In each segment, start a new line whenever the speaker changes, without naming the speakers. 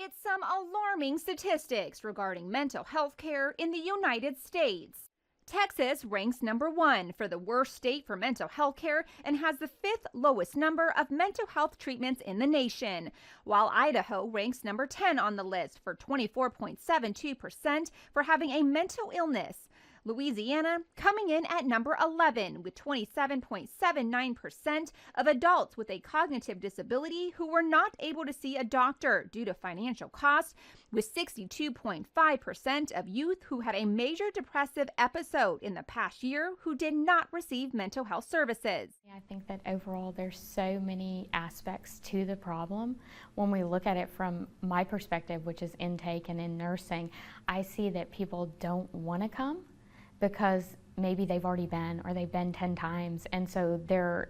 It's some alarming statistics regarding mental health care in the United States. Texas ranks number 1 for the worst state for mental health care and has the 5th lowest number of mental health treatments in the nation, while Idaho ranks number 10 on the list for 24.72% for having a mental illness. Louisiana coming in at number 11 with 27.79% of adults with a cognitive disability who were not able to see a doctor due to financial costs, with 62.5% of youth who had a major depressive episode in the past year who did not receive mental health services.
I think that overall there's so many aspects to the problem. When we look at it from my perspective, which is intake and in nursing, I see that people don't want to come because maybe they've already been or they've been 10 times, and so their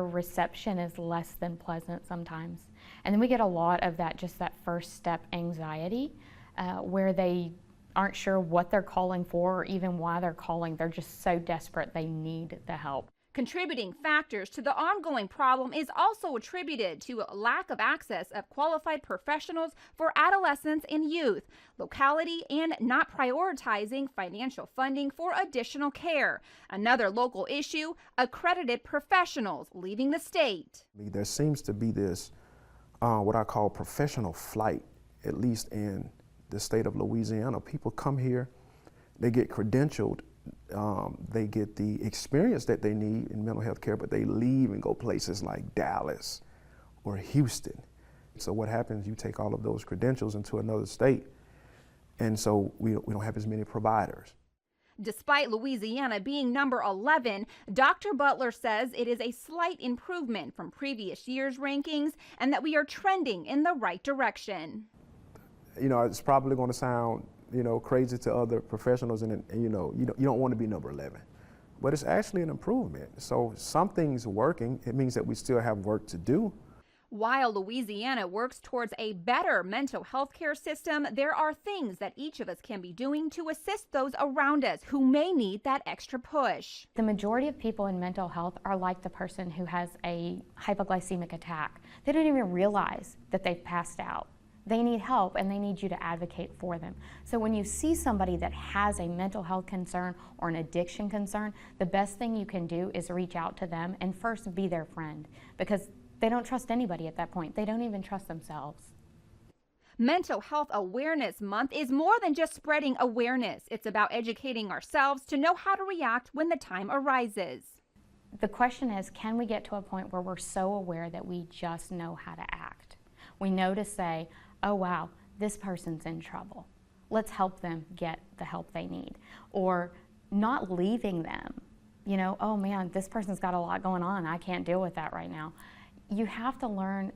reception is less than pleasant sometimes. And then we get a lot of that, just that first step anxiety, where they aren't sure what they're calling for or even why they're calling. They're just so desperate they need the help.
Contributing factors to the ongoing problem is also attributed to a lack of access of qualified professionals for adolescents and youth, locality, and not prioritizing financial funding for additional care. Another local issue, accredited professionals leaving the state.
There seems to be this, what I call professional flight, at least in the state of Louisiana. People come here, they get credentialed, they get the experience that they need in mental health care, but they leave and go places like Dallas or Houston. So what happens, you take all of those credentials into another state, and so we don't have as many providers.
Despite Louisiana being number 11, Dr. Butler says it is a slight improvement from previous year's rankings and that we are trending in the right direction.
You know, it's probably going to sound crazy to other professionals, and you don't want to be number 11, but it's actually an improvement. So something's working. It means that we still have work to do.
While Louisiana works towards a better mental health care system, there are things that each of us can be doing to assist those around us who may need that extra push.
The majority of people in mental health are like the person who has a hypoglycemic attack. They don't even realize that they've passed out. They need help, and they need you to advocate for them. So when you see somebody that has a mental health concern or an addiction concern, the best thing you can do is reach out to them and first be their friend, because they don't trust anybody at that point. They don't even trust themselves.
Mental Health Awareness Month is more than just spreading awareness. It's about educating ourselves to know how to react when the time arises.
The question is, can we get to a point where we're so aware that we just know how to act? We know to say, oh wow, this person's in trouble. Let's help them get the help they need. Or not leaving them, oh man, this person's got a lot going on, I can't deal with that right now. You have to learn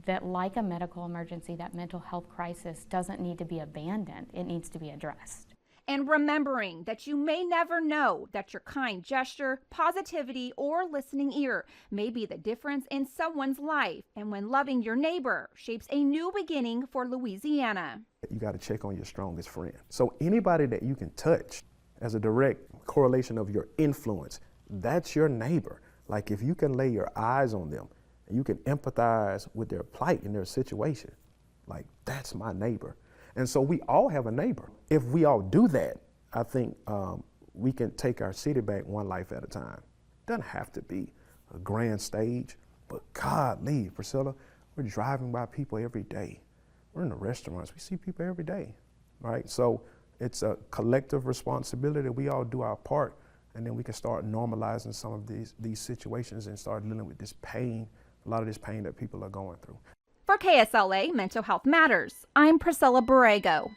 that, like a medical emergency, that mental health crisis doesn't need to be abandoned, it needs to be addressed.
And remembering that you may never know that your kind gesture, positivity, or listening ear may be the difference in someone's life, and when loving your neighbor shapes a new beginning for Louisiana.
You got to check on your strongest friend. So anybody that you can touch as a direct correlation of your influence, that's your neighbor. Like if you can lay your eyes on them and you can empathize with their plight and their situation, like that's my neighbor. And so we all have a neighbor. If we all do that, I think we can take our city back one life at a time. It doesn't have to be a grand stage, but golly, Priscilla, we're driving by people every day. We're in the restaurants, we see people every day, right? So it's a collective responsibility. We all do our part, and then we can start normalizing some of these situations and start dealing with this pain, a lot of this pain that people are going through.
For KSLA Mental Health Matters, I'm Priscilla Borrego.